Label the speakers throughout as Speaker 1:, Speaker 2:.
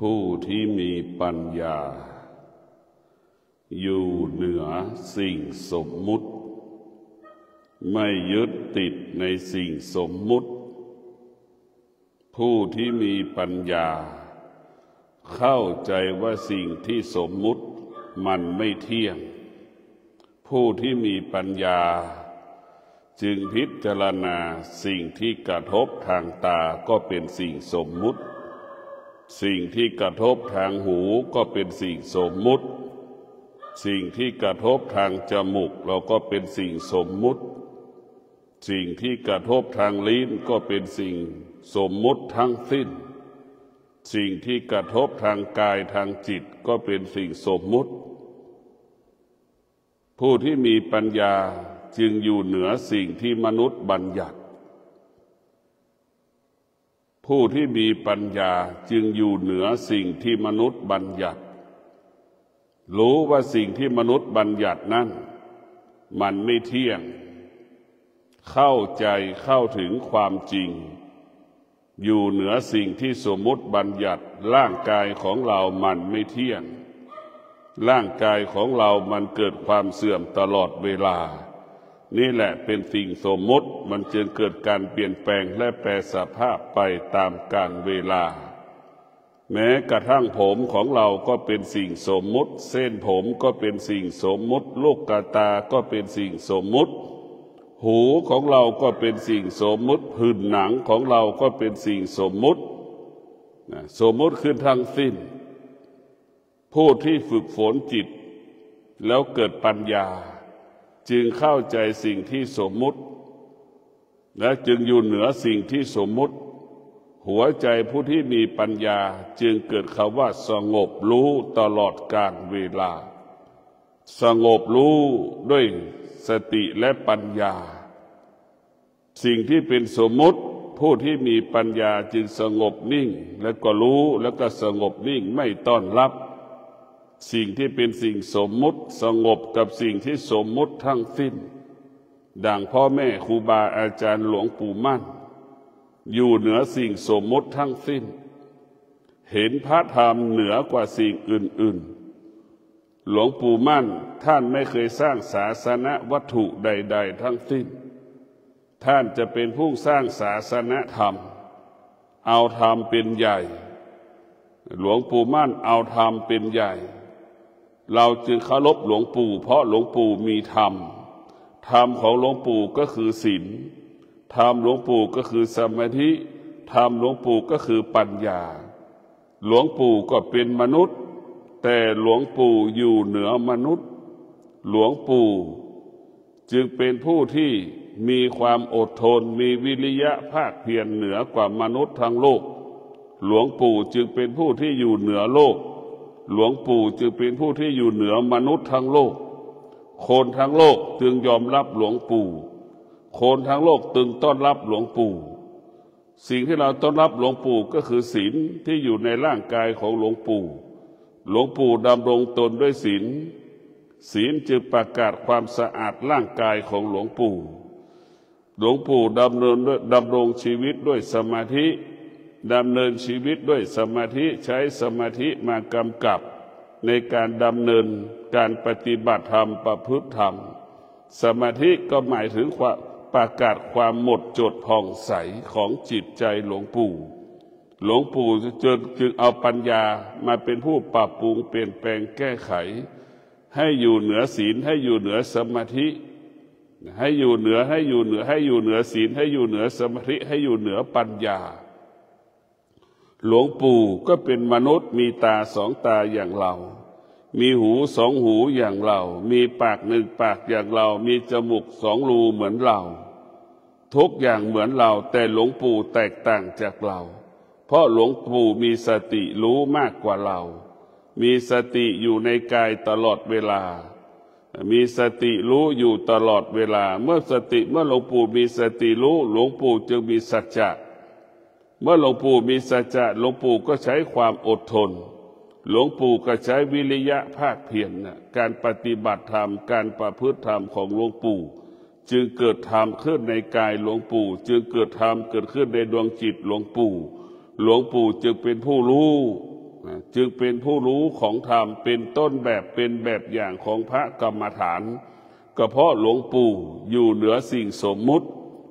Speaker 1: ผู้ที่มีปัญญาอยู่เหนือสิ่งสมมุติไม่ยึดติดในสิ่งสมมุติผู้ที่มีปัญญาเข้าใจว่าสิ่งที่สมมุติมันไม่เที่ยงผู้ที่มีปัญญาจึงพิจารณาสิ่งที่กระทบทางตาก็เป็นสิ่งสมมุติสิ่งที่กระทบทางหูก็เป็นสิ่งสมมุติสิ่งที่กระทบทางจมูกเราก็เป็นสิ่งสมมุติสิ่งที่กระทบทางลิ้นก็เป็นสิ่งสมมุติทั้งสิ้นสิ่งที่กระทบทางกายทางจิตก็เป็นสิ่งสมมุติผู้ที่มีปัญญาจึงอยู่เหนือสิ่งที่มนุษย์บัญญัติผู้ที่มีปัญญาจึงอยู่เหนือสิ่งที่มนุษย์บัญญัติรู้ว่าสิ่งที่มนุษย์บัญญัตินั้นมันไม่เที่ยงเข้าใจเข้าถึงความจริงอยู่เหนือสิ่งที่สมมุติบัญญัติร่างกายของเรามันไม่เที่ยงร่างกายของเรามันเกิดความเสื่อมตลอดเวลานี่แหละเป็นสิ่งสมมุติมันจึงเกิดการเปลี่ยนแปลงและแปรสภาพไปตามกาลเวลาแม้กระทั่งผมของเราก็เป็นสิ่งสมมุติเส้นผมก็เป็นสิ่งสมมุติลูกตาก็เป็นสิ่งสมมุติหูของเราก็เป็นสิ่งสมมุติผืนหนังของเราก็เป็นสิ่งสมมุติสมมุติคือทั้งสิ้นผู้ที่ฝึกฝนจิตแล้วเกิดปัญญาจึงเข้าใจสิ่งที่สมมุติและจึงอยู่เหนือสิ่งที่สมมุติหัวใจผู้ที่มีปัญญาจึงเกิดคำว่าสงบรู้ตลอดกาลเวลาสงบรู้ด้วยสติและปัญญาสิ่งที่เป็นสมมุติผู้ที่มีปัญญาจึงสงบนิ่งแล้วก็รู้แล้วก็สงบนิ่งไม่ต้อนรับสิ่งที่เป็นสิ่งสมมุติสงบกับสิ่งที่สมมุติทั้งสิ้นดังพ่อแม่ครูบาอาจารย์หลวงปู่มั่นอยู่เหนือสิ่งสมมุติทั้งสิ้นเห็นพระธรรมเหนือกว่าสิ่งอื่นๆหลวงปู่มั่นท่านไม่เคยสร้างศาสนวัตถุใดๆทั้งสิ้นท่านจะเป็นผู้สร้างศาสนธรรมเอาธรรมเป็นใหญ่หลวงปู่มั่นเอาธรรมเป็นใหญ่เราจึงเคารพหลวงปู่เพราะหลวงปู่มีธรรมธรรมของหลวงปู่ก็คือศีลธรรมหลวงปู่ก็คือสมาธิธรรมหลวงปู่ก็คือปัญญาหลวงปู่ก็เป็นมนุษย์แต่หลวงปู่อยู่เหนือมนุษย์หลวงปู่จึงเป็นผู้ที่มีความอดทนมีวิริยะภาคเพียรเหนือกว่ามนุษย์ทั้งโลกหลวงปู่จึงเป็นผู้ที่อยู่เหนือโลกหลวงปู่จึงเป็นผู้ที่อยู่เหนือมนุษย์ทั้งโลกคนทั้งโลกจึงยอมรับหลวงปู่คนทั้งโลกจึงต้อนรับหลวงปู่สิ่งที่เราต้อนรับหลวงปู่ก็คือศีลที่อยู่ในร่างกายของหลวงปู่หลวงปู่ดำรงตนด้วยศีลศีลจึงประกาศความสะอาดร่างกายของหลวงปู่หลวงปู่ดำรงชีวิตด้วยสมาธิดำเนินชีวิตด้วยสมาธิใช้สมาธิมากำกับในการดำเนินการปฏิบัติธรรมประพฤติธรรมสมาธิก็หมายถึงประกาศความหมดจดผ่องใสของจิตใจหลวงปู่หลวงปู่จึงเอาปัญญามาเป็นผู้ปรับปรุงเปลี่ยนแปลงแก้ไขให้อยู่เหนือศีลให้อยู่เหนือสมาธิให้อยู่เหนือศีลให้อยู่เหนือสมาธิให้อยู่เหนือปัญญาหลวงปู่ก็เป็นมนุษย์มีตาสองตาอย่างเรามีหูสองหูอย่างเรามีปากหนึ่งปากอย่างเรามีจมูกสองรูเหมือนเราทุกอย่างเหมือนเราแต่หลวงปู่แตกต่างจากเราเพราะหลวงปู่มีสติรู้มากกว่าเรามีสติอยู่ในกายตลอดเวลามีสติรู้อยู่ตลอดเวลาเมื่อหลวงปู่มีสติรู้หลวงปู่จึงมีสัจจะเมื่อหลวงปู่มีสัจจะหลวงปู่ก็ใช้ความอดทนหลวงปู่ก็ใช้วิริยะภาคเพียรการปฏิบัติธรรมการประพฤติธรรมของหลวงปู่จึงเกิดธรรมขึ้นในกายหลวงปู่จึงเกิดธรรมเกิดขึ้นในดวงจิตหลวงปู่หลวงปู่จึงเป็นผู้รู้ จึงเป็นผู้รู้ของธรรมเป็นต้นแบบเป็นแบบอย่างของพระกรรมฐานก็เพราะหลวงปู่อยู่เหนือสิ่งสมมุติ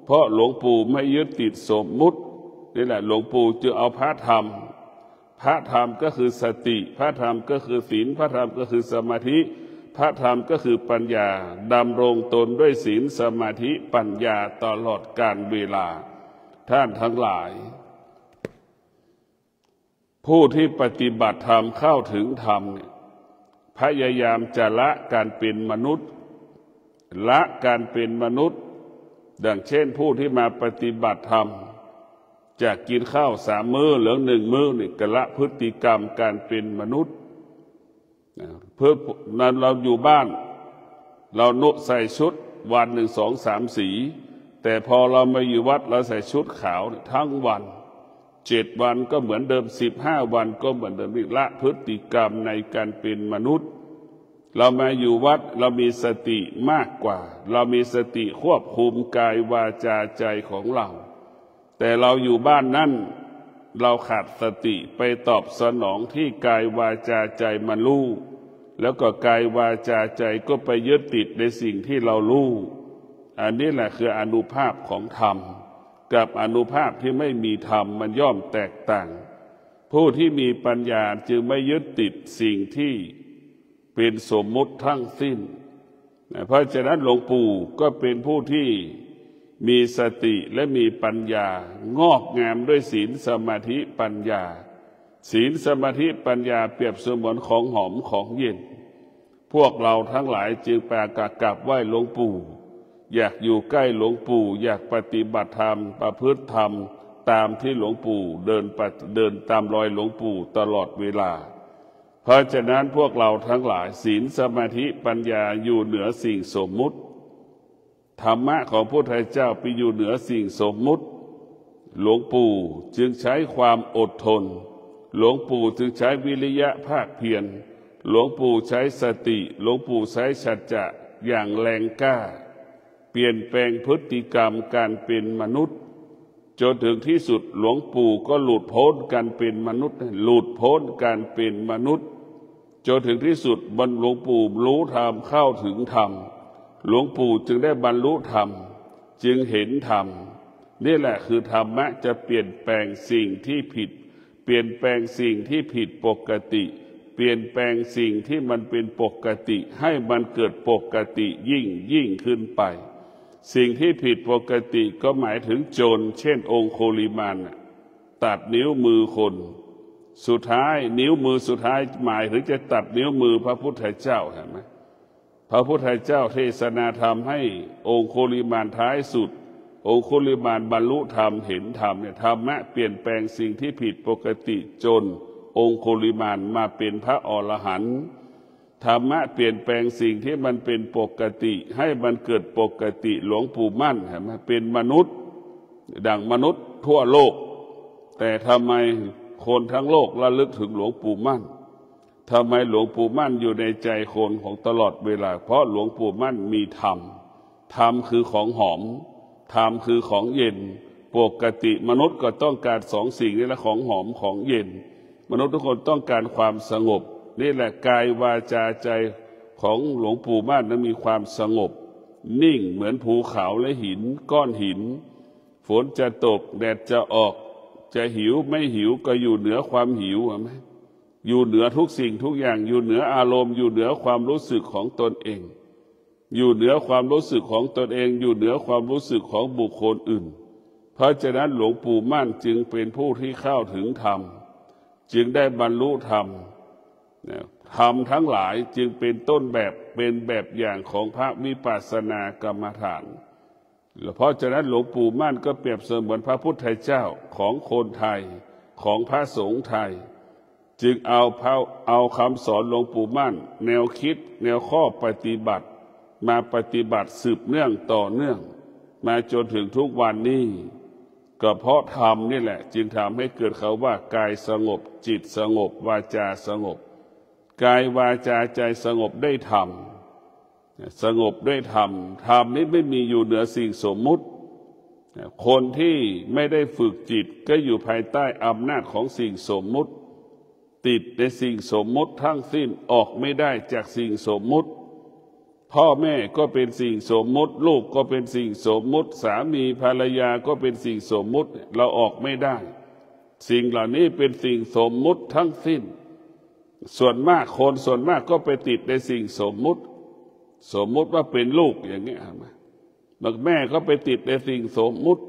Speaker 1: เพราะหลวงปู่ไม่ยึดติดสมมุตินี่แหละหลวงปู่จึงเอาพระธรรมก็คือสติพระธรรมก็คือศีลพระธรรมก็คือสมาธิพระธรรมก็คือปัญญาดำรงตนด้วยศีลสมาธิปัญญาตลอดกาลเวลาท่านทั้งหลายผู้ที่ปฏิบัติธรรมเข้าถึงธรรมเนี่ยพยายามจะละการเป็นมนุษย์ละการเป็นมนุษย์ดังเช่นผู้ที่มาปฏิบัติธรรมจะกินข้าว3 มื้อเหลือ1 มื้อนี่ก็ละพฤติกรรมการเป็นมนุษย์เพื่อนั้นเราอยู่บ้านเราใส่ชุดวัน1 2 3 สีแต่พอเรามาอยู่วัดเราใส่ชุดขาวทั้งวัน7 วันก็เหมือนเดิม15 วันก็เหมือนเดิมละพฤติกรรมในการเป็นมนุษย์เรามาอยู่วัดเรามีสติมากกว่าเรามีสติควบคุมกายวาจาใจของเราแต่เราอยู่บ้านนั่นเราขาดสติไปตอบสนองที่กายวาจาใจมันรู้แล้วก็กายวาจาใจก็ไปยึดติดในสิ่งที่เรารู้อันนี้แหละคืออานุภาพของธรรมกับอานุภาพที่ไม่มีธรรมมันย่อมแตกต่างผู้ที่มีปัญญาจึงไม่ยึดติดสิ่งที่เป็นสมมุติทั้งสิ้นเพราะฉะนั้นหลวงปู่ก็เป็นผู้ที่มีสติและมีปัญญางอกงามด้วยศีลสมาธิปัญญาศีลสมาธิปัญญาเปรียบเสมือนของหอมของเย็นพวกเราทั้งหลายจึงไปกราบไหว้หลวงปู่อยากอยู่ใกล้หลวงปู่อยากปฏิบัติธรรมประพฤติธรรมตามที่หลวงปู่เดินตามรอยหลวงปู่ตลอดเวลาเพราะฉะนั้นพวกเราทั้งหลายศีลสมาธิปัญญาอยู่เหนือสิ่งสมมุติธรรมะของพระพุทธเจ้าไปอยู่เหนือสิ่งสมมุติหลวงปู่จึงใช้ความอดทนหลวงปู่จึงใช้วิริยะภาคเพียรหลวงปู่ใช้สติหลวงปู่ใช้สัจจะอย่างแรงกล้าเปลี่ยนแปลงพฤติกรรมการเป็นมนุษย์จนถึงที่สุดหลวงปู่ก็หลุดพ้นการเป็นมนุษย์หลุดพ้นการเป็นมนุษย์จนถึงที่สุดหลวงปู่รู้ธรรมเข้าถึงธรรมหลวงปู่จึงได้บรรลุธรรมจึงเห็นธรรมนี่แหละคือธรรมะจะเปลี่ยนแปลงสิ่งที่ผิดเปลี่ยนแปลงสิ่งที่ผิดปกติเปลี่ยนแปลงสิ่งที่มันเป็นปกติให้มันเกิดปกติยิ่งขึ้นไปสิ่งที่ผิดปกติก็หมายถึงโจรเช่นองโคลิมานตัดนิ้วมือคนสุดท้ายนิ้วมือสุดท้ายหมายถึงจะตัดนิ้วมือพระพุทธเจ้าเห็นไหมพระพุทธเจ้าเทศนาธรรมให้องโคลิมานท้ายสุดองโคลิมานบรรลุธรรมเห็นธรรมเนี่ยธรรมะเปลี่ยนแปลงสิ่งที่ผิดปกติจนองโคลิมานมาเป็นพระอรหันต์ธรรมะเปลี่ยนแปลงสิ่งที่มันเป็นปกติให้มันเกิดปกติหลวงปู่มั่นเห็นไหมเป็นมนุษย์ดังมนุษย์ทั่วโลกแต่ทำไมคนทั้งโลกระลึกถึงหลวงปู่มั่นทำไมหลวงปู่มั่นอยู่ในใจคนของตลอดเวลาเพราะหลวงปู่มั่นมีธรรมธรรมคือของหอมธรรมคือของเย็นปกติมนุษย์ก็ต้องการ2 สิ่งนี้แหละของหอมของเย็นมนุษย์ทุกคนต้องการความสงบนี่แหละกายวาจาใจของหลวงปู่มั่นนั้นมีความสงบนิ่งเหมือนภูเขาและหินก้อนหินฝนจะตกแดดจะออกจะหิวไม่หิวก็อยู่เหนือความหิวไหมอยู่เหนือทุกสิ่งทุกอย่างอยู่เหนืออารมณ์อยู่เหนือความรู้สึกของตนเองอยู่เหนือความรู้สึกของตนเองอยู่เหนือความรู้สึกของบุคคลอื่นเพราะฉะนั้นหลวงปู่มั่นจึงเป็นผู้ที่เข้าถึงธรรมจึงได้บรรลุธรรมธรรมทั้งหลายจึงเป็นต้นแบบเป็นแบบอย่างของพระวิปัสสนากรรมฐานเพราะฉะนั้นหลวงปู่มั่นก็เปรียบเสมือนพระพุทธเจ้าของคนไทยของพระสงฆ์ไทยจึงเอาคำสอนหลวงปู่มั่นแนวคิดแนวข้อปฏิบัติมาปฏิบัติสืบเนื่องต่อเนื่องมาจนถึงทุกวันนี้ก็เพราะธรรมนี่แหละจึงทำให้เกิดคำว่ากายสงบจิตสงบวาจาสงบกายวาจาใจสงบได้ธรรมสงบด้วยธรรมธรรมนี้ไม่มีอยู่เหนือสิ่งสมมุติคนที่ไม่ได้ฝึกจิตก็อยู่ภายใต้อำนาจของสิ่งสมมุติ ติดในสิ่งสมมุติทั้งสิ้นออกไม่ได้จากสิ่งสมมุติพ่อแม่ก็เป็นสิ่งสมมุติลูกก็เป็นสิ่งสมมุติสามีภรรยาก็เป็นสิ่งสมมุติเราออกไม่ได้สิ่งเหล่านี้เป็นสิ่งสมมุติทั้งสิ้นส่วนมากคนส่วนมากก็ไปติดในสิ่งสมมุติว่าเป็นลูกอย่างเงี้ยบางแม่ก็ไปติดในสิ่งสมมุติ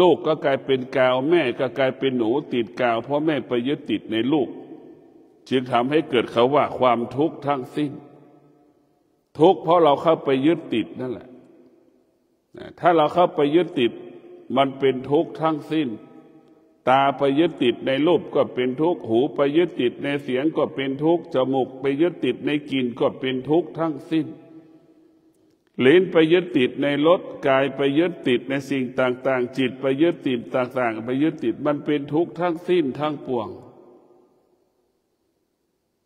Speaker 1: ลูกก็กลายเป็นกาวแม่ก็กลายเป็นหนูติดกาวเพราะแม่ไปยึดติดในลูกจึงทำให้เกิดคำว่าความทุกข์ทั้งสิ้นทุกข์เพราะเราเข้าไปยึดติดนั่นแหละถ้าเราเข้าไปยึดติดมันเป็นทุกข์ทั้งสิ้นตาไปยึดติดในรูปก็เป็นทุกข์หูไปยึดติดในเสียงก็เป็นทุกข์จมูกไปยึดติดในกลิ่นก็เป็นทุกข์ทั้งสิ้นลิ้นไปยึดติดในรสกายไปยึดติดในสิ่งต่างๆจิตไปยึดติดต่างๆไปยึดติดมันเป็นทุกข์ทั้งสิ้นทั้งปวง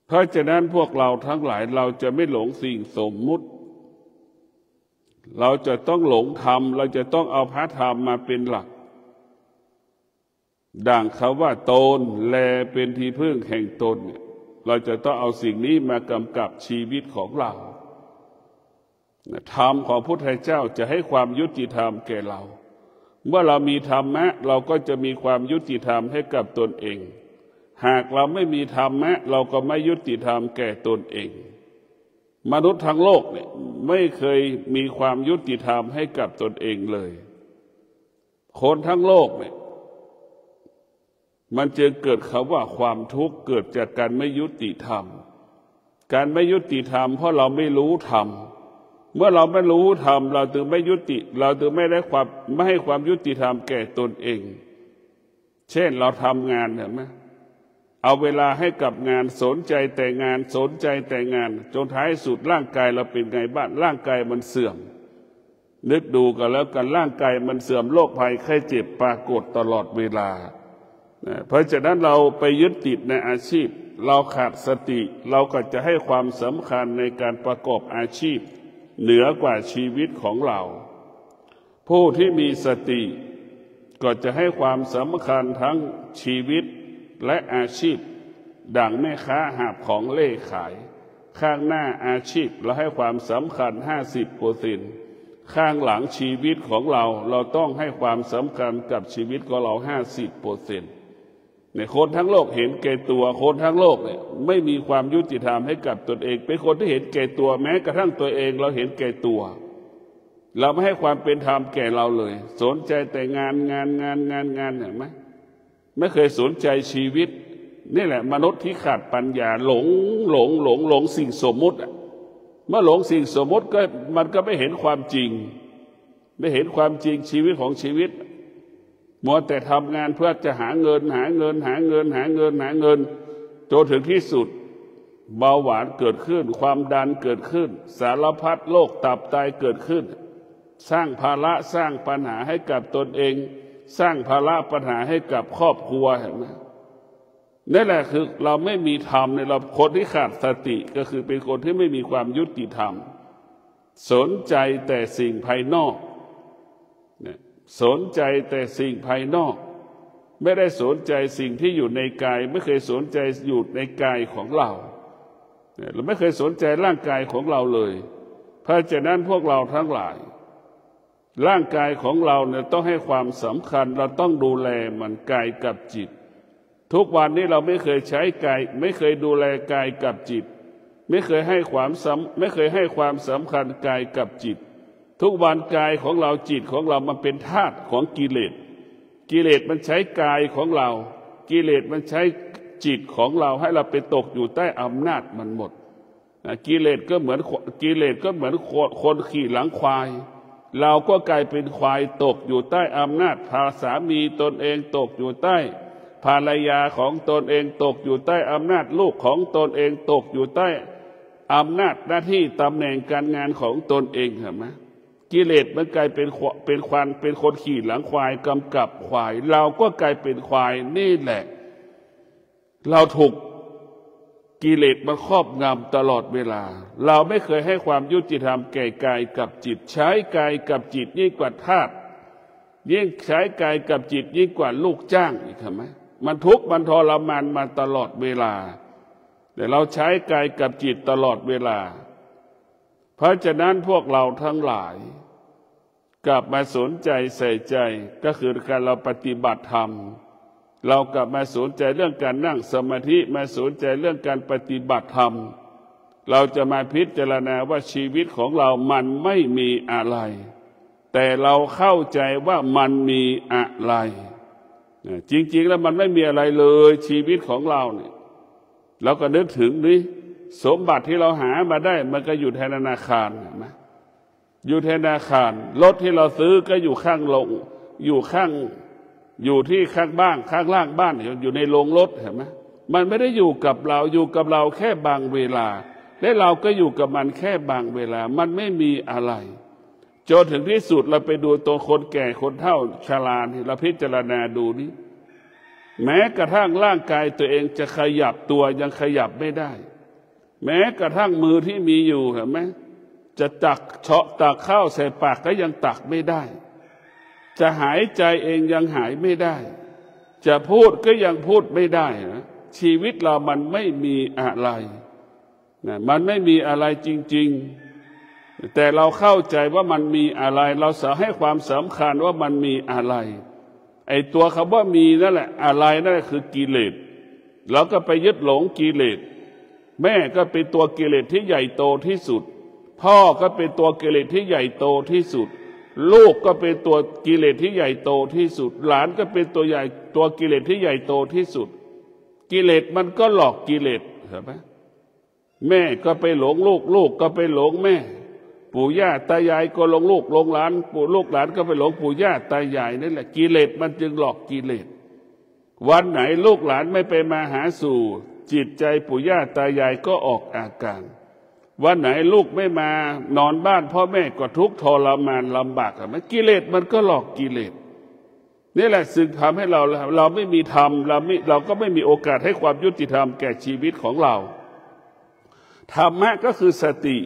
Speaker 1: เพราะฉะนั้นพวกเราทั้งหลายเราจะไม่หลงสิ่งสมมุติเราจะต้องหลงธรรมเราจะต้องเอาพระธรรมมาเป็นหลักดังคำว่าตนแลเป็นที่พึ่งแห่งตนเนี่ยเราจะต้องเอาสิ่งนี้มากำกับชีวิตของเราธรรมของพระพุทธเจ้าจะให้ความยุติธรรมแก่เราเมื่อเรามีธรรมะเราก็จะมีความยุติธรรมให้กับตนเองหากเราไม่มีธรรมะเราก็ไม่ยุติธรรมแก่ตนเองมนุษย์ทั้งโลกเนี่ยไม่เคยมีความยุติธรรมให้กับตนเองเลยคนทั้งโลกเนี่ยมันจึงเกิดคำว่าความทุกข์เกิดจากการไม่ยุติธรรมการไม่ยุติธรรมเพราะเราไม่รู้ธรรมเมื่อเราไม่รู้ธรรมเราจึงไม่ยุติเราจึงไม่ให้ความยุติธรรมแก่ตนเองเช่นเราทำงานเห็นไหมเอาเวลาให้กับงานสนใจแต่งานสนใจแต่งานจนท้ายสุดร่างกายเราเป็นไงบ้างร่างกายมันเสื่อมนึกดูกันแล้วกันร่างกายมันเสื่อมโรคภัยไข้เจ็บปรากฏตลอดเวลาเพราะฉะนั้นเราไปยึดติดในอาชีพเราขาดสติเราก็จะให้ความสำคัญในการประกอบอาชีพเหนือกว่าชีวิตของเราผู้ที่มีสติก็จะให้ความสำคัญทั้งชีวิตและอาชีพดังแม่ค้าหาบของเล่ขายข้างหน้าอาชีพเราให้ความสำคัญ 50%ข้างหลังชีวิตของเราต้องให้ความสำคัญกับชีวิตของเรา 50%ในคนทั้งโลกเห็นแก่ตัวคนทั้งโลกเนี่ยไม่มีความยุติธรรมให้กับตนเองเป็นคนที่เห็นแก่ตัวแม้กระทั่งตัวเองเราเห็นแก่ตัวเราไม่ให้ความเป็นธรรมแก่เราเลยสนใจแต่งานเห็นไหมไม่เคยสนใจชีวิตนี่แหละมนุษย์ที่ขาดปัญญาหลงสิ่งสมมุติเมื่อหลงสิ่งสมมุติก็มันก็ไม่เห็นความจริงไม่เห็นความจริงชีวิตของชีวิตมัวแต่ทำงานเพื่อจะหาเงินจนถึงที่สุดเบาหวานเกิดขึ้นความดันเกิดขึ้นสารพัดโรคตับไตเกิดขึ้นสร้างภาระสร้างปัญหาให้กับตนเองสร้างภาระปัญหาให้กับครอบครัวเห็นไหมนั่นแหละคือเราไม่มีธรรมในเราคนที่ขาดสติก็คือเป็นคนที่ไม่มีความยุติธรรมสนใจแต่สิ่งภายนอกสนใจแต่สิ่งภายนอกไม่ได้สนใจสิ่งที่อยู่ในกายไม่เคยสนใจอยู่ในกายของเราไม่เคยสนใจร่างกายของเราเลยเพราะฉะนั้นพวกเราทั้งหลายร่างกายของเราเนี่ยต้องให้ความสำคัญเราต้องดูแลมันกายกับจิตทุกวันนี้เราไม่เคยใช้กายไม่เคยดูแลกายกับจิตไม่เคยให้ความสำคัญกายกับจิตทุกวันกายของเราจิตของเรามันเป็นธาตุของกิเลสมันใช้กายของเรากิเลสมันใช้จิตของเราให้เราไปตกอยู่ใต้อำนาจมันหมดกิเลสก็เหมือนคนขี่หลังควายเราก็กลายเป็นควายตกอยู่ใต้อำนาจภาสามีตนเองตกอยู่ใต้ภรรยาของตนเองตกอยู่ใต้อำนาจลูกของตนเองตกอยู่ใต้อำนาจหน้าที่ตำแหน่งการงานของตนเองเห็นไหมกิเลสมันกลายเป็นคนขี่หลังควายกำกับควายเราก็กลายเป็นควายนี่แหละเราถูกกิเลสมันครอบงำตลอดเวลาเราไม่เคยให้ความยุติธรรมแก่กายกับจิตใช้กายกับจิตยิ่งกว่าทาสยิ่งใช้กายกับจิตยิ่งกว่าลูกจ้างอีกใช่ไหม มันทุกข์มันทรมานมาตลอดเวลาแต่เราใช้กายกับจิตตลอดเวลาเพราะฉะนั้นพวกเราทั้งหลายกลับมาสนใจใส่ใจก็คือการเราปฏิบัติธรรมเรากลับมาสนใจเรื่องการนั่งสมาธิมาสนใจเรื่องการปฏิบัติธรรมเราจะมาพิจารณาว่าชีวิตของเรามันไม่มีอะไรแต่เราเข้าใจว่ามันมีอะไรจริงๆแล้วมันไม่มีอะไรเลยชีวิตของเราเนี่ยเราก็นึกถึงนี่สมบัติที่เราหามาได้มันก็อยู่ในธนาคารเห็นไหมอยู่ในธนาคารรถที่เราซื้อก็อยู่ข้างลงอยู่ที่ข้างบ้านข้างล่างบ้านอยู่ในโรงรถเห็นไหมมันไม่ได้อยู่กับเราอยู่กับเราแค่บางเวลาและเราก็อยู่กับมันแค่บางเวลามันไม่มีอะไรจนถึงที่สุดเราไปดูตัวคนแก่คนเฒ่าชราที่เราพิจารณาดูนี้แม้กระทั่งร่างกายตัวเองจะขยับตัวยังขยับไม่ได้แม้กระทั่งมือที่มีอยู่เห็นไหมจะตักข้าวใส่ปากก็ยังตักไม่ได้จะหายใจเองยังหายไม่ได้จะพูดก็ยังพูดไม่ได้นะชีวิตเรามันไม่มีอะไรนะมันไม่มีอะไรจริงๆแต่เราเข้าใจว่ามันมีอะไรเราสาให้ความสำคัญว่ามันมีอะไรไอ้ตัวคำว่ามีนั่นแหละอะไรนั่นแหละคือกิเลสเราก็ไปยึดหลงกิเลสแม่ก็เป็นตัวกิเลสที่ใหญ่โตที่สุดพ่อก็เป็นตัวกิเลสที่ใหญ่โตที่สุดลูกก็เป็นตัวกิเลสที่ใหญ่โตที่สุดหลานก็เป็นตัวกิเลสที่ใหญ่โตที่สุดกิเลสมันก็หลอกกิเลสเห็นไหมแม่ก็ไปหลงลูกลูกก็ไปหลงแม่ปู่ย่าตายายก็หลงลูกหลงหลานปู่ลูกหลานก็ไปหลงปู่ย่าตายายนั่นแหละกิเลสมันจึงหลอกกิเลสวันไหนลูกหลานไม่ไปมาหาสู่จิตใจปู่ย่าตายายก็ออกอาการวันไหนลูกไม่มานอนบ้านพ่อแม่ก็ทุกข์ทรมานลำบากอ่ะมันกิเลสมันก็หลอกกิเลสนี่แหละซึ่งทำให้เราไม่มีธรรมเราก็ไม่มีโอกาสให้ความยุติธรรมแก่ชีวิตของเราธรรมะก็คือสติ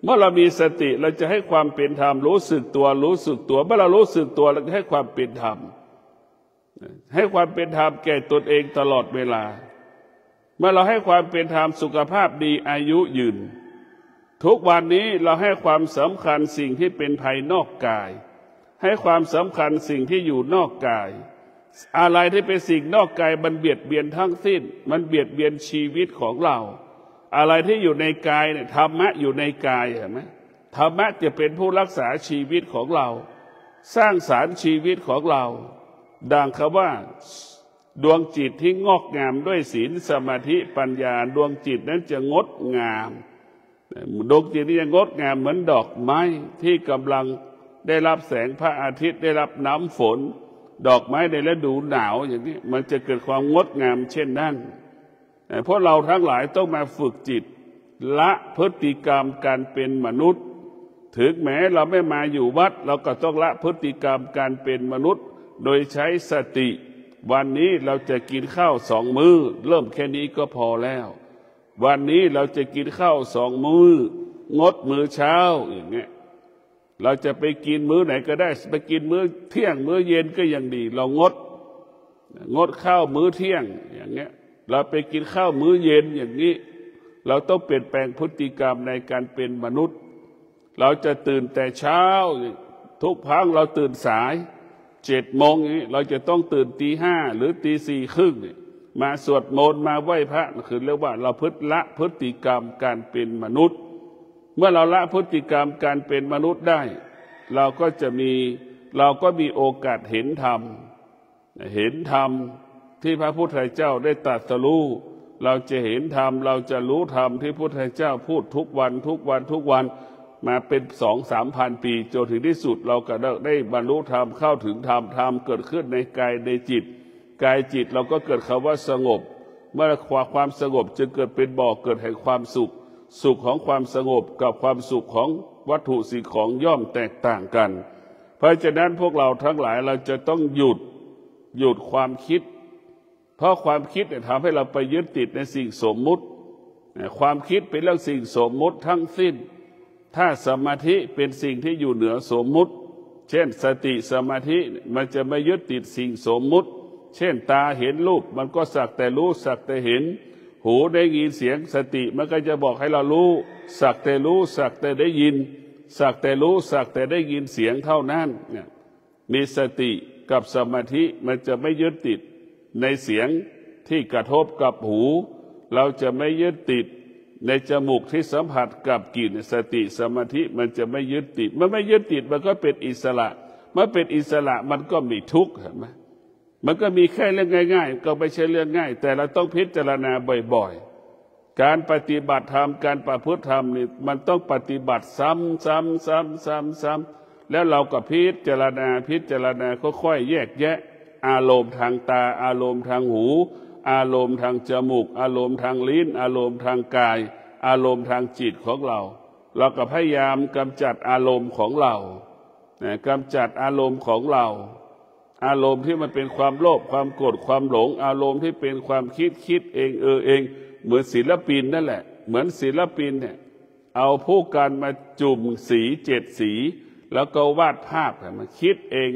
Speaker 1: เมื่อเรามีสติเราจะให้ความเป็นธรรมรู้สึกตัวเมื่อเรารู้สึกตัวเราจะให้ความเป็นธรรมให้ความเป็นธรรมแก่ตนเองตลอดเวลาเมื่อเราให้ความเป็นธรรมสุขภาพดีอายุยืนทุกวันนี้เราให้ความสำคัญสิ่งที่เป็นภายนอกกายให้ความสำคัญสิ่งที่อยู่นอกกายอะไรที่เป็นสิ่งนอกกายมันเบียดเบียนทั้งสิ้นมันเบียดเบียนชีวิตของเราอะไรที่อยู่ในกายเนี่ยธรรมะอยู่ในกายเห็นไหมธรรมะจะเป็นผู้รักษาชีวิตของเราสร้างสรรค์ชีวิตของเราดังคำว่าดวงจิตที่งอกงามด้วยศีลสมาธิปัญญาดวงจิตนั้นจะงดงามดวงจิตนี้จะงดงามเหมือนดอกไม้ที่กำลังได้รับแสงพระอาทิตย์ได้รับน้ำฝนดอกไม้ในฤดูหนาวอย่างนี้มันจะเกิดความงดงามเช่นนั้นเพราะเราทั้งหลายต้องมาฝึกจิตละพฤติกรรมการเป็นมนุษย์ถึงแม้เราไม่มาอยู่วัดเราก็ต้องละพฤติกรรมการเป็นมนุษย์โดยใช้สติวันนี้เราจะกินข้าว2 มื้อเริ่มแค่นี้ก็พอแล้ววันนี้เราจะกินข้าว2 มื้องดมื้อเช้าอย่างเงี้ยเราจะไปกินมื้อไหนก็ได้ไปกินมื้อเที่ยงมื้อเย็นก็ยังดีเรางดข้าวมื้อเที่ยงอย่างเงี้ยเราไปกินข้าวมื้อเย็นอย่างนี้เราต้องเปลี่ยนแปลงพฤติกรรมในการเป็นมนุษย์เราจะตื่นแต่เช้าทุกครั้งเราตื่นสาย7 โมงอย่างนี้เราจะต้องตื่นตี 5หรือตี 4 ครึ่งมาสวดมนต์มาไหว้พระคือเรียกว่าเราละพฤติกรรมการเป็นมนุษย์เมื่อเราละพฤติกรรมการเป็นมนุษย์ได้เราก็มีโอกาสเห็นธรรมที่พระพุทธเจ้าได้ตรัสรู้เราจะเห็นธรรมเราจะรู้ธรรมที่พระพุทธเจ้าพูดทุกวันมาเป็น 2-3 พันปีจนถึงที่สุดเราก็ได้บรรลุธรรมเข้าถึงธรรมเกิดขึ้นในกายในจิตกายจิตเราก็เกิดคำว่าสงบเมื่อความสงบจึงเกิดเป็นบ่อเกิดแห่งความสุขของความสงบกับความสุขของวัตถุสิ่งของย่อมแตกต่างกันเพราะฉะนั้นพวกเราทั้งหลายเราจะต้องหยุดความคิดเพราะความคิดทำให้เราไปยึดติดในสิ่งสมมุติความคิดเป็นเรื่องสิ่งสมมุติทั้งสิ้นถ้าสมาธิเป็นสิ่งที่อยู่เหนือสมมุติเช่นสติสมาธิมันจะไม่ยึดติดสิ่งสมมุติ เช่นตาเห็นรูปมันก็สักแต่รู้สักแต่เห็นหูได้ยินเสียงสติมันก็จะบอกให้เรารู้สักแต่รู้สักแต่ได้ยินสักแต่รู้สักแต่ได้ยินเสียงเท่านั้นเนี่ยมีสติกับสมาธิมันจะไม่ยึดติดในเสียงที่กระทบกับหูเราจะไม่ยึดติดในจมูกที่สัมผัสกับกลิ่นสติสมาธิมันจะไม่ยึดติดมันไม่ยึดติดมันก็เป็นอิสระเมื่อเป็นอิสระมันก็มีทุกข์เห็นไหมมันก็มีแค่เรื่องง่ายๆก็ไม่ใช่เรื่องง่ายแต่เราต้องพิจารณาบ่อยๆการปฏิบัติธรรมการประพฤติธรรมนี่มันต้องปฏิบัติซ้ำแล้วเราก็พิจารณาค่อยๆแยกแยะอารมณ์ทางตาอารมณ์ทางหูอารมณ์ทางจมูกอารมณ์ทางลิ้นอารมณ์ทางกายอารมณ์ทางจิตของเราก็พยายามกำจัดอารมณ์ของเรากำจัดอารมณ์ของเราอารมณ์ที่มันเป็นความโลภความโกรธความหลงอารมณ์ที่เป็นความคิดเองเองเหมือนศิลปินนั่นแหละเหมือนศิลปินเนี่ยเอาผู้กันมาจุ่มสี7 สีแล้วก็วาดภาพมาคิดเอง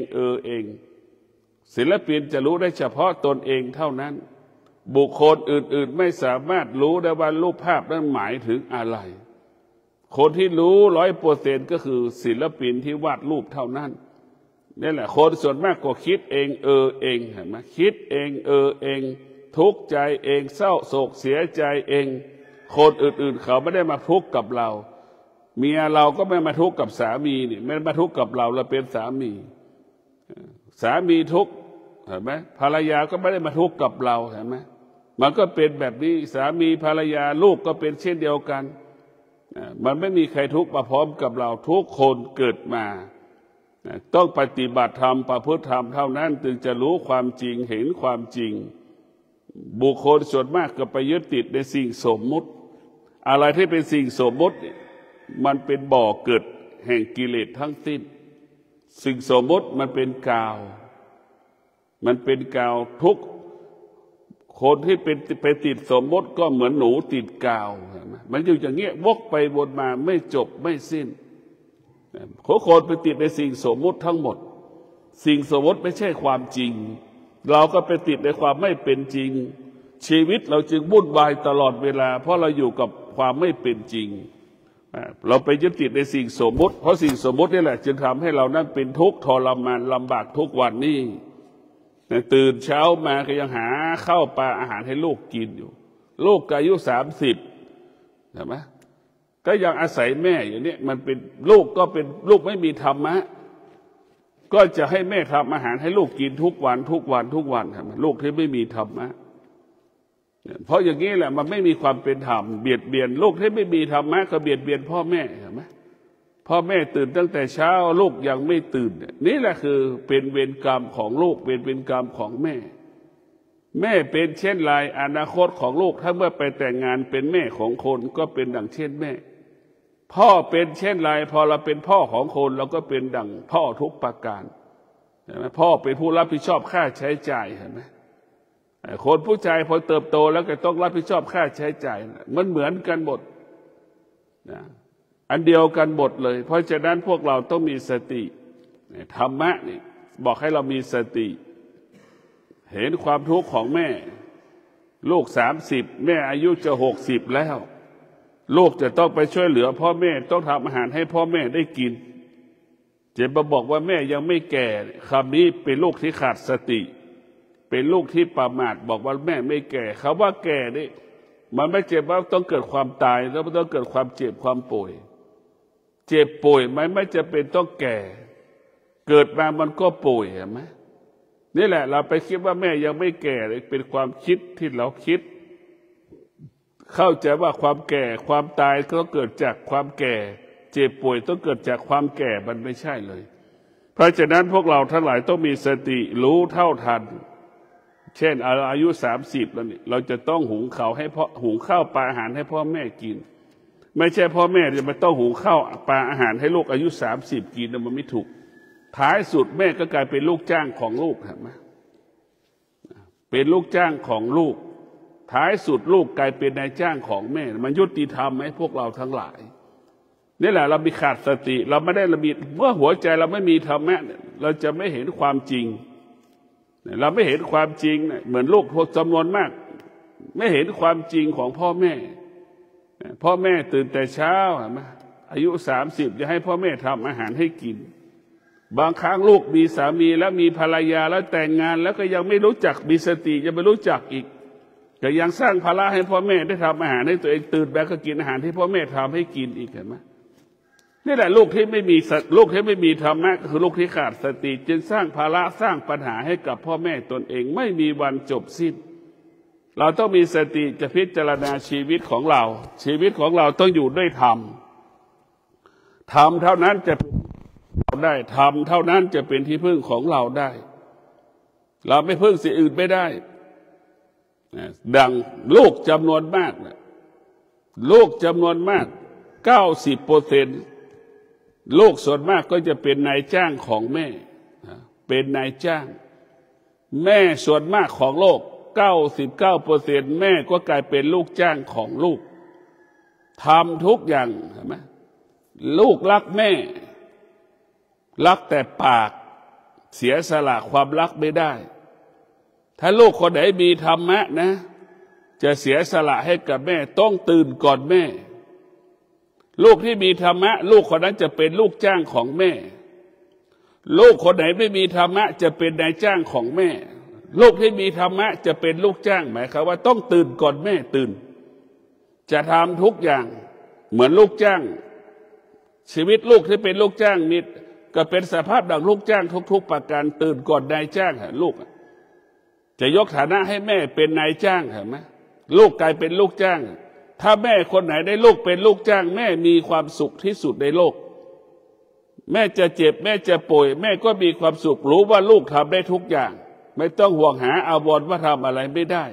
Speaker 1: เองศิลปินจะรู้ได้เฉพาะตนเองเท่านั้นบุคคลอื่นๆไม่สามารถรู้ได้ว่ารูปภาพนั้นหมายถึงอะไรคนที่รู้100%ก็คือศิลปินที่วาดรูปเท่านั้นนี่แหละคนส่วนมากก็คิดเองเองเห็นไหมคิดเองเองทุกข์ใจเองเศร้าโศกเสียใจเองคนอื่นๆเขาไม่ได้มาทุกข์กับเราเมียเราก็ไม่มาทุกข์กับสามีนี่ไม่มาทุกข์กับเราเป็นสามีทุกข์เห็นไหมภรรยาก็ไม่ได้มาทุกข์กับเราเห็นไหมมันก็เป็นแบบนี้สามีภรรยาลูกก็เป็นเช่นเดียวกันมันไม่มีใครทุกข์มาพร้อมกับเราทุกคนเกิดมาต้องปฏิบัติธรรมประพฤติธรรมเท่านั้นจึงจะรู้ความจริงเห็นความจริงบุคคลส่วนมากก็ไปยึดติดในสิ่งสมมุติอะไรที่เป็นสิ่งสมมุติมันเป็นบ่อเกิดแห่งกิเลสทั้งสิ้นสิ่งสมมุติมันเป็นกาวทุกคนที่ไปติดสมมติก็เหมือนหนูติดกาวมันอยู่อย่างเงี้ยวกไปวนมาไม่จบไม่สิ้นคนไปติดในสิ่งสมมติทั้งหมดสิ่งสมมติไม่ใช่ความจริงเราก็ไปติดในความไม่เป็นจริงชีวิตเราจึงวุ่นวายตลอดเวลาเพราะเราอยู่กับความไม่เป็นจริงเราไปยึดติดในสิ่งสมมติเพราะสิ่งสมมตินี่แหละจึงทำให้เรานั้นเป็นทุกข์ทรมานลำบากทุกวันนี้ตื่นเช้ามาก็ยังหาข้าวปลาอาหารให้ลูกกินอยู่ลูกอายุ30ใช่ไหมก็ยังอาศัยแม่อย่างนี้มันเป็นลูกก็เป็นลูกไม่มีธรรมะก็จะให้แม่ทำอาหารให้ลูกกินทุกวันใช่ไหมลูกที่ไม่มีธรรมะเพราะอย่างนี้แหละมันไม่มีความเป็นธรรมเบียดเบียนลูกที่ไม่มีธรรมะก็เบียดเบียนพ่อแม่ใช่ไหมพ่อแม่ตื่นตั้งแต่เช้าลูกยังไม่ตื่นนี่แหละคือเป็นเวรกรรมของลูกเป็นเวรกรรมของแม่เป็นเช่นไรอนาคตของลูกถ้าเมื่อไปแต่งงานเป็นแม่ของคนก็เป็นดังเช่นแม่พ่อเป็นเช่นไรพอเราเป็นพ่อของคนเราก็เป็นดังพ่อทุกประการเห็นไหมพ่อเป็นผู้รับผิดชอบค่าใช้จ่ายเห็นไหมคนผู้ชายพอเติบโตแล้วก็ต้องรับผิดชอบค่าใช้จ่ายมันเหมือนกันหมดนะอันเดียวกันหมดเลยเพราะฉะนั้นพวกเราต้องมีสติธรรมะนี่บอกให้เรามีสติเห็นความทุกข์ของแม่ลูก30แม่อายุจะ60แล้วลูกจะต้องไปช่วยเหลือพ่อแม่ต้องทำอาหารให้พ่อแม่ได้กินจะมาบอกว่าแม่ยังไม่แก่คำนี้เป็นลูกที่ขาดสติเป็นลูกที่ประมาทบอกว่าแม่ไม่แก่เขาว่าแก่นี่มันไม่เจ็บว่าต้องเกิดความตายแล้วต้องเกิดความเจ็บความป่วยเจ็บป่วยไม่จะเป็นต้องแก่เกิดมามันก็ป่วยเห็นไหมนี่แหละเราไปคิดว่าแม่ยังไม่แก่เลยเป็นความคิดที่เราคิดเข้าใจว่าความแก่ความตายก็เกิดจากความแก่เจ็บป่วยต้องเกิดจากความแก่มันไม่ใช่เลยเพราะฉะนั้นพวกเราทั้งหลายต้องมีสติรู้เท่าทันเช่นอายุ30แล้วนี่เราจะต้องหุงข้าวปลาอาหารให้พ่อแม่กินไม่ใช่พ่อแม่จะมาต้องหุงข้าวปลาอาหารให้ลูกอายุ30กินมันไม่ถูกท้ายสุดแม่ก็กลายเป็นลูกจ้างของลูกเห็นไหมเป็นลูกจ้างของลูกท้ายสุดลูกกลายเป็นนายจ้างของแม่มันยุติธรรมไหมพวกเราทั้งหลายนี่แหละเรามีขาดสติเราไม่ได้ระเบียบเมื่อหัวใจเราไม่มีธรรมะเราจะไม่เห็นความจริง เราไม่เห็นความจริงเหมือนลูกจำนวนมากไม่เห็นความจริงของพ่อแม่ตื่นแต่เช้าอายุ30จะให้พ่อแม่ทำอาหารให้กินบางครั้งลูกมีสามีแล้วมีภรรยาแล้วแต่งงานแล้วก็ยังไม่รู้จักมีสติยังไม่รู้จักอีกก็ยังสร้างภาระให้พ่อแม่ได้ทำอาหารให้ตัวเองตื่นแล้วก็กินอาหารที่พ่อแม่ทำให้กินอีกเห็นไหมนี่แหละลูกที่ไม่มีธรรมะก็คือลูกที่ขาดสติจึงสร้างภาระสร้างปัญหาให้กับพ่อแม่ตนเองไม่มีวันจบสิ้นเราต้องมีสติจะพิจารณาชีวิตของเราต้องอยู่ด้วยธรรมเท่านั้นจะเป็นเราได้ธรรมเท่านั้นจะเป็นที่พึ่งของเราได้เราไม่พึ่งสิ่งอื่นไม่ได้ดังลูกจำนวนมาก90%ลูกส่วนมากก็จะเป็นนายจ้างของแม่เป็นนายจ้างแม่ส่วนมากของโลก99%แม่ก็กลายเป็นลูกจ้างของลูกทำทุกอย่างเห็นไหมลูกรักแม่รักแต่ปากเสียสละความรักไม่ได้ถ้าลูกคนไหนมีธรรมะนะจะเสียสละให้กับแม่ต้องตื่นก่อนแม่ลูกที่มีธรรมะลูกคนนั้นจะเป็นลูกจ้างของแม่ลูกคนไหนไม่มีธรรมะจะเป็นนายจ้างของแม่ลูกที่มีธรรมะจะเป็นลูกจ้างหมายความว่าต้องตื่นก่อนแม่ตื่นจะทำทุกอย่างเหมือนลูกจ้างชีวิตลูกที่เป็นลูกจ้างนี่ก็เป็นสภาพดังลูกจ้างทุกๆประการตื่นก่อนนายจ้างลูกจะยกฐานะให้แม่เป็นนายจ้างเห็นไหมลูกกลายเป็นลูกจ้างถ้าแม่คนไหนได้ลูกเป็นลูกจ้างแม่มีความสุขที่สุดในโลกแม่จะเจ็บแม่จะป่วยแม่ก็มีความสุขรู้ว่าลูกทำได้ทุกอย่างไม่ต้องห่วงหาอาวรณ์ว่าทำอะไรไม่ได้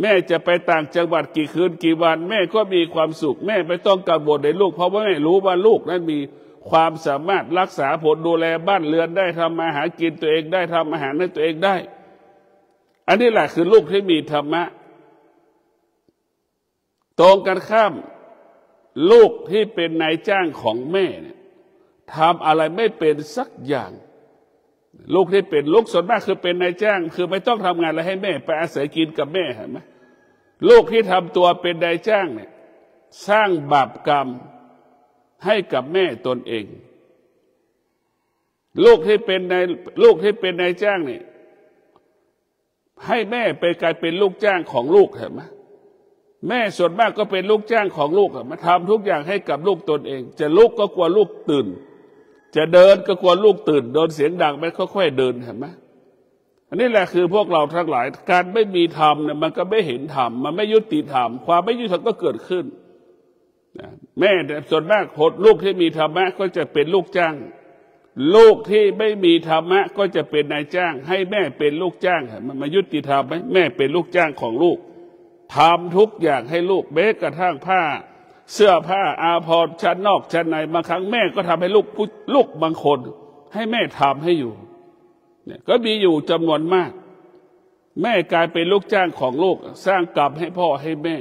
Speaker 1: แม่จะไปต่างจังหวัดกี่คืนกี่วันแม่ก็มีความสุขแม่ไม่ต้องกังวลในลูกเพราะว่าแม่รู้ว่าลูกนั้นมีความสามารถรักษาผลดูแลบ้านเรือนได้ทำมาหากินตัวเองได้ทำอาหารให้ตัวเองได้อันนี้แหละคือลูกที่มีธรรมะตรงกันข้ามลูกที่เป็นนายจ้างของแม่เนี่ยทำอะไรไม่เป็นสักอย่างลูกที่เป็นลูกส่วนมากคือเป็นนายจ้างคือไม่ต้องทำงานอะไรให้แม่ไปอาศัยกินกับแม่เห็นไหมลูกที่ทำตัวเป็นนายจ้างเนี่ยสร้างบาปกรรมให้กับแม่ตนเองลูกที่เป็นนายจ้างเนี่ยให้แม่ไปกลายเป็นลูกจ้างของลูกเห็นไหมแม่ส่วนมากก็เป็นลูกจ้างของลูกมาทำทุกอย่างให้กับลูกตนเองจะลุกก็กลัวลูกตื่นจะเดินก็กลัวลูกตื่นโดนเสียงดังไม่ค่อยๆเดินเห็นไหมอันนี้แหละคือพวกเราทั้งหลายการไม่มีธรรมเนี่ยมันก็ไม่เห็นธรรมมันไม่ยุติธรรมความไม่ยุติธรรมก็เกิดขึ้นแม่ส่วนมากลูกที่มีธรรมะก็จะเป็นลูกจ้างลูกที่ไม่มีธรรมะก็จะเป็นนายจ้างให้แม่เป็นลูกจ้างมันมายุติธรรมไหมแม่เป็นลูกจ้างของลูกทำทุกอย่างให้ลูกแม้กระทั่งผ้าเสื้อผ้าอาภรณ์ชั้นนอกชั้นในบางครั้งแม่ก็ทำให้ลูกบางคนให้แม่ทำให้อยู่เนี่ยก็มีอยู่จำนวนมากแม่กลายเป็นลูกจ้างของลูกสร้างกรรมให้พ่อให้แม่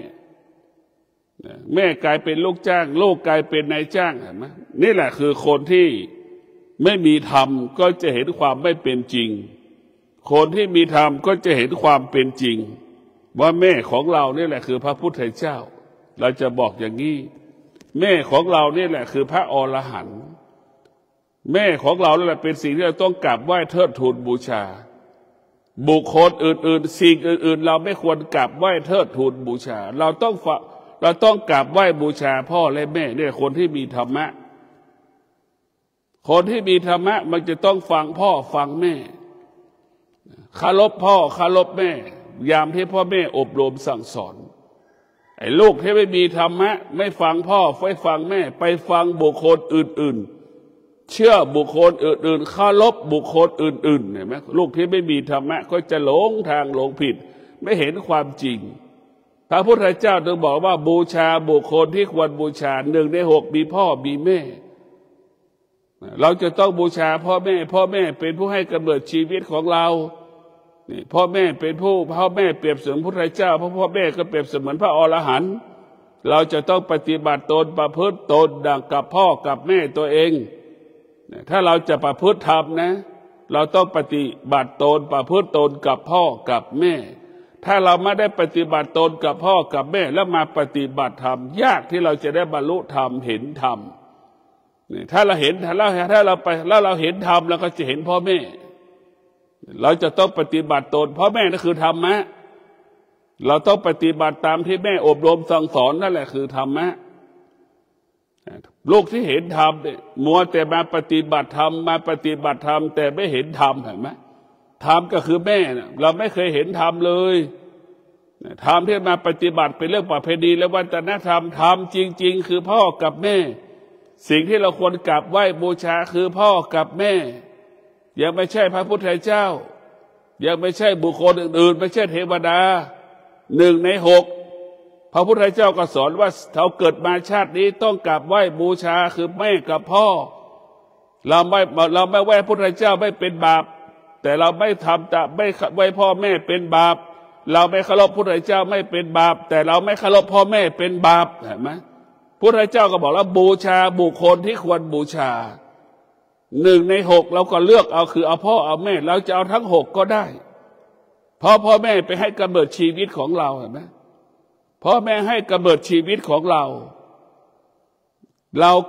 Speaker 1: แม่กลายเป็นลูกจ้างลูกกลายเป็นนายจ้างเห็นไหมนี่แหละคือคนที่ไม่มีธรรมก็จะเห็นความไม่เป็นจริงคนที่มีธรรมก็จะเห็นความเป็นจริงว่าแม่ของเรานี่แหละคือพระพุทธเจ้าเราจะบอกอย่างนี้แม่ของเรานี่แหละคือพระอรหันต์แม่ของเรานี่แหละเป็นสิ่งที่เราต้องกราบไหว้เทิดทูนบูชาบุคคลอื่นๆสิ่งอื่นๆเราไม่ควรกราบไหว้เทิดทูนบูชาเราต้องกราบไหว้บูชาพ่อและแม่เนี่ยคนที่มีธรรมะคนที่มีธรรมะมันจะต้องฟังพ่อฟังแม่เคารพพ่อเคารพแม่ยามที่พ่อแม่อบรมสั่งสอนไอ้ลูกที่ไม่มีธรรมะไม่ฟังพ่อไม่ฟังแม่ไปฟังบุคคลอื่นๆเชื่อบุคคลอื่นๆเคารพบุคคลอื่นๆเห็นไหมลูกที่ไม่มีธรรมะก็จะหลงทางหลงผิดไม่เห็นความจริงพระพุทธเจ้าจึงบอกว่าบูชาบุคคลที่ควรบูชา1 ใน 6มีพ่อมีแม่เราจะต้องบูชาพ่อแม่เป็นผู้ให้กำเนิดชีวิตของเราพ่อแม่เป็นพ่อแม่เปรียบเสมือนพระพุทธเจ้าพ่อแม่ก็เปรียบเสมือนพระอรหันต์เราจะต้องปฏิบัติตนประพฤติตนดังกับพ่อกับแม่ตัวเองถ้าเราจะประพฤติธรรมนะ เราต้องปฏิบัติตนประพฤติตนกับพ่อกับแม่ถ้าเราไม่ได้ปฏิบัติตนกับพ่อกับแม่แล้วมาปฏิบัติธรรมยากที่เราจะได้บรรลุธรรมเห็นธรรมถ้าเราเห็นถ้าเราไปแล้วเราเห็นธรรมเราก็จะเห็นพ่อแม่เราจะต้องปฏิบัติตนพ่อแม่นั่นคือธรรมะเราต้องปฏิบัติตามที่แม่อบรมสั่งสอนนั่นแหละคือธรรมะลูกที่เห็นธรรมเนี่ยมัวแต่มาปฏิบัติธรรมมาปฏิบัติธรรมแต่ไม่เห็นธรรมเห็นไหมธรรมก็คือแม่เราไม่เคยเห็นธรรมเลยธรรมที่มาปฏิบัติเป็นเรื่องประเพณีและวัฒนธรรมธรรมจริงๆคือพ่อกับแม่สิ่งที่เราควรกราบไหว้บูชาคือพ่อกับแม่ยังไม่ใช่พระพุทธเจ้ายังไม่ใช่บุคคลอื่นๆไม่ใช่เทวดา1 ใน 6พระพุทธเจ้าก็สอนว่าเราเกิดมาชาตินี้ต้องกราบไหว้บูชาคือแม่กับพ่อเราไม่ไหว้พระพุทธเจ้าไม่เป็นบาปแต่เราไม่ทำแต่ไม่ไหว้พ่อแม่เป็นบาปเราไม่เคารพพระพุทธเจ้าไม่เป็นบาปแต่เราไม่เคารพพ่อแม่เป็นบาปเห็นไหมพระพุทธเจ้าก็บอกแล้วบูชาบุคคลที่ควรบูชา1 ใน 6เราก็เลือกเอาคือเอาพ่อเอาแม่เราจะเอาทั้ง6ก็ได้เพราะพ่อแม่ไปให้กำเนิดชีวิตของเราเห็นไหมพ่อแม่ให้กำเนิดชีวิตของเรา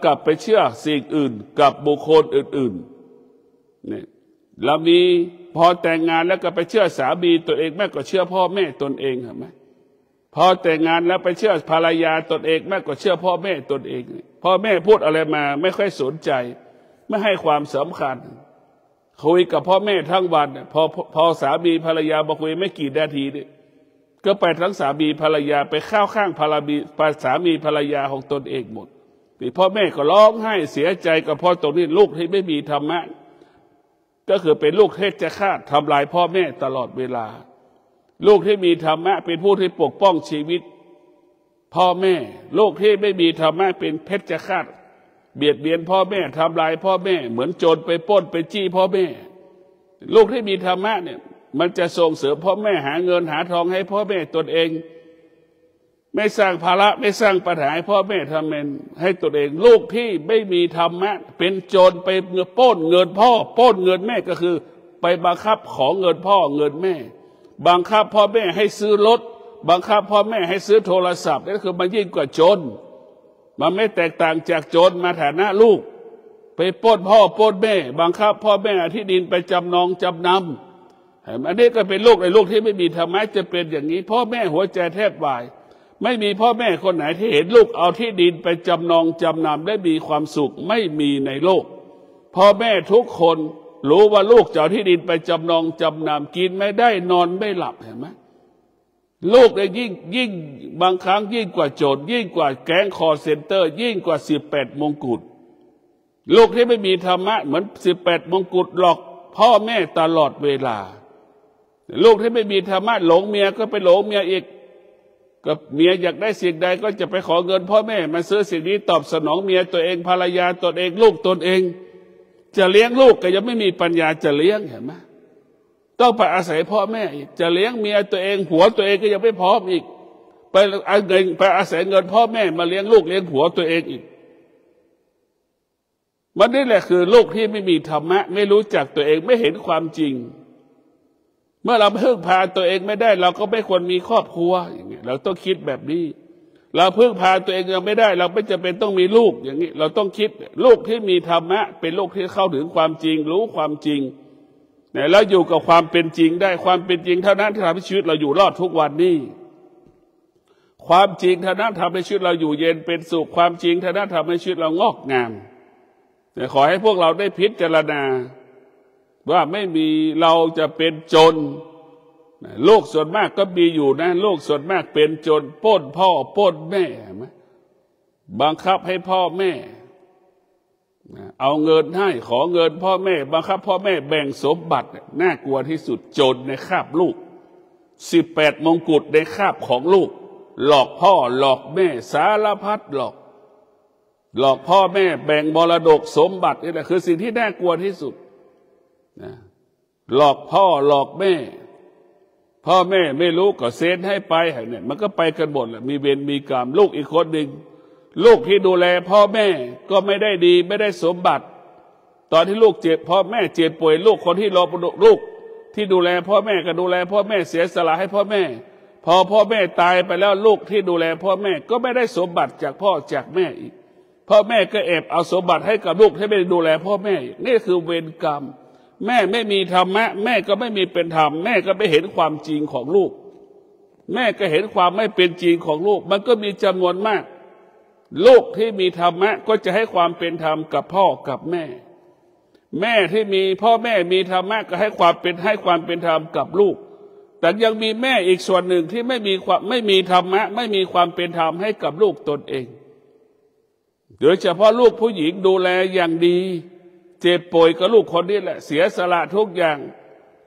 Speaker 1: กลับไปเชื่อสิ่งอื่นกับบุคคลอื่นๆเนี่ยเรามีพอแต่งงานแล้วก็ไปเชื่อสามีตัวเองแม่ก็เชื่อพ่อแม่ตนเองเห็นไหมพอแต่งงานแล้วไปเชื่อภรรยาตนเองแม่ก็เชื่อพ่อแม่ตนเองพ่อแม่พูดอะไรมาไม่ค่อยสนใจไม่ให้ความสำคัญคุยกับพ่อแม่ทั้งวันพอสามีภรรยามาคุยไม่กี่นาทีนี่ก็ไปทั้งสามีภรรยาไปเข้าข้างสามีภรรยาของตนเองหมดพ่อแม่ก็ร้องไห้เสียใจกับพ่อตรงนี้ลูกที่ไม่มีธรรมะก็คือเป็นลูกเทศจะฆ่าทำลายพ่อแม่ตลอดเวลาลูกที่มีธรรมะเป็นผู้ที่ปกป้องชีวิตพ่อแม่ลูกที่ไม่มีธรรมะเป็นเพชฌฆาตเบียดเบียนพ่อแม่ทำลายพ่อแม่เหมือนโจรไปปล้นไปจี้พ่อแม่ลูกที่มีธรรมะเนี่ยมันจะส่งเสริมพ่อแม่หาเงินหาทองให้พ่อแม่ตนเองไม่สร้างภาระไม่สร้างปัญหาให้พ่อแม่ทำเองให้ตนเองลูกที่ไม่มีธรรมะเป็นโจรไปปล้นเงินพ่อปล้นเงินแม่ก็คือไปบังคับขอเงินพ่อเงินแม่บังคับพ่อแม่ให้ซื้อรถบังคับพ่อแม่ให้ซื้อโทรศัพท์นั่นคือมันยิ่งกว่าโจรมันไม่แตกต่างจากโจรมาฐานะลูกไปปล้นพ่อปล้นแม่บังคับพ่อแม่ที่ดินไปจำนองจำนำอันนี้ก็เป็นลูกในลูกที่ไม่มีธรรมะจะเป็นอย่างนี้พ่อแม่หัวใจแทบวายไม่มีพ่อแม่คนไหนที่เห็นลูกเอาที่ดินไปจำนองจำนำได้มีความสุขไม่มีในโลกพ่อแม่ทุกคนรู้ว่าลูกจะเอาที่ดินไปจำนองจำนำกินไม่ได้นอนไม่หลับเห็นไหมลูกเนี่ยยิ่งบางครั้งยิ่งกว่าโจรยิ่งกว่าแก๊งคอร์เซ็นเตอร์ยิ่งกว่า18 มงกุฎลูกที่ไม่มีธรรมะเหมือน18 มงกุฎหลอกพ่อแม่ตลอดเวลาลูกที่ไม่มีธรรมะหลงเมียก็ไปหลงเมียอีกกับเมียอยากได้สิ่งใดก็จะไปขอเงินพ่อแม่มาซื้อสิ่งนี้ตอบสนองเมียตัวเองภรรยาตนเองลูกตนเองจะเลี้ยงลูกก็ยังไม่มีปัญญาจะเลี้ยงเห็นไหมต้องไปอาศัยพ่อแม่อีกจะเลี้ยงเมียตัวเองผัวตัวเองก็ยังไม่พร้อมอีกไปอาศัยเงินพ่อแม่มาเลี้ยงลูกเลี้ยงผัวตัวเองอีกมันนี่แหละคือลูกที่ไม่มีธรรมะไม่รู้จักตัวเองไม่เห็นความจริงเมื่อเราพึ่งพาตัวเองไม่ได้เราก็ไม่ควรมีครอบครัวอย่างเงี้ยเราต้องคิดแบบนี้เราพึ่งพาตัวเองยังไม่ได้เราไม่จำเป็นต้องมีลูกอย่างนี้เราต้องคิดลูกที่มีธรรมะเป็นลูกที่เข้าถึงความจริงรู้ความจริงเนี่ยแล้วอยู่กับความเป็นจริงได้ความเป็นจริงเท่านั้นที่ทำให้ชีวิตเราอยู่รอดทุกวันนี้ความจริงเท่านั้นทำให้ชีวิตเราอยู่เย็นเป็นสุขความจริงเท่านั้นทำให้ชีวิตเรางอกงามแต่ขอให้พวกเราได้พิจารณาว่าไม่มีเราจะเป็นโจรโลกส่วนมากก็มีอยู่นะโลกส่วนมากเป็นโจรปล้นพ่อปล้นแม่บังคับให้พ่อแม่เอาเงินให้ขอเงินพ่อแม่บังคับพ่อแม่แบ่งสมบัติน่ากลัวที่สุดโจรในคาบลูก18 มงกุฎในคาบของลูกหลอกพ่อหลอกแม่สารพัดหลอกพ่อแม่แบ่งมรดกสมบัตินี่แหละคือสิ่งที่น่ากลัวที่สุดหลอกพ่อหลอกแม่พ่อแม่ไม่รู้ก็เซ็นให้ไปเนี่ยมันก็ไปกันหมดแหละมีเวรมีกรรมลูกอีกคนหนึ่งลูกที่ดูแลพ่อแม่ก็ไม่ได้ดีไม่ได้สมบัติ ตอนที่ลูกเจ็บพ่อแม่เจ็บป่วยลูกคนที่รอลูกที่ดูแลพ่อแม่ก็ดูแลพ่อแม่เสียสละให้พ่อแม่พอพ่อแม่ตายไปแล้วลูกที่ดูแลพ่อแม่ก็ไม่ได้สมบัติจากพ่อจากแม่อีกพ่อแม่ก็แอบเอาสมบัติให้กับลูกที่ไม่ได้ดูแลพ่อแม่นี่คือเวรกรรมแม่ไม่มีธรรมะแม่ก็ไม่มีเป็นธรรมแม่ก็ไม่เห็นความจริงของลูกแม่ก็เห็นความไม่เป็นจริงของลูกมันก็มีจำนวนมากลูกที่มีธรรมะก็จะให้ความเป็นธรรมกับพ่อกับแม่แม่ที่มีพ่อแม่มีธรรมะก็ให้ความเป็นธรรมกับลูกแต่ยังมีแม่อีกส่วนหนึ่งที่ไม่มีธรรมะไม่มีความเป็นธรรมให้กับลูกตนเองโดยเฉพาะลูกผู้หญิงดูแลอย่างดีเจ็บป่วยกับลูกคนนี้แหละเสียสละทุกอย่าง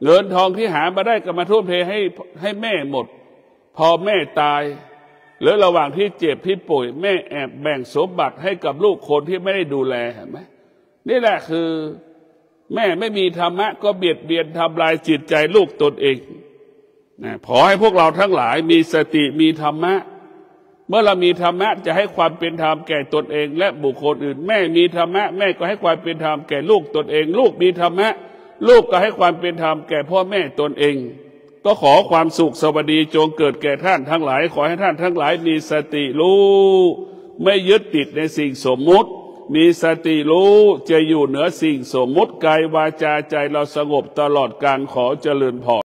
Speaker 1: เงินทองที่หามาได้ก็มาทุ่มเทให้แม่หมดพอแม่ตายหรือระหว่างที่เจ็บที่ป่วยแม่แอบแบ่งสมบัติให้กับลูกคนที่ไม่ได้ดูแลเห็นไหมนี่แหละคือแม่ไม่มีธรรมะก็เบียดเบียนทำลายจิตใจลูกตนเองนะขอให้พวกเราทั้งหลายมีสติมีธรรมะเมื่อเรามีธรรมะจะให้ความเป็นธรรมแก่ตนเองและบุคคลอื่นแม่มีธรรมะแม่ก็ให้ความเป็นธรรมแก่ลูกตนเองลูกมีธรรมะลูกก็ให้ความเป็นธรรมแก่พ่อแม่ตนเองก็ขอความสุขสวัสดีจงเกิดแก่ท่านทั้งหลายขอให้ท่านทั้งหลายมีสติรู้ไม่ยึดติดในสิ่งสมมุติมีสติรู้จะอยู่เหนือสิ่งสมมุติกายวาจาใจเราสงบตลอดกาลขอเจริญพร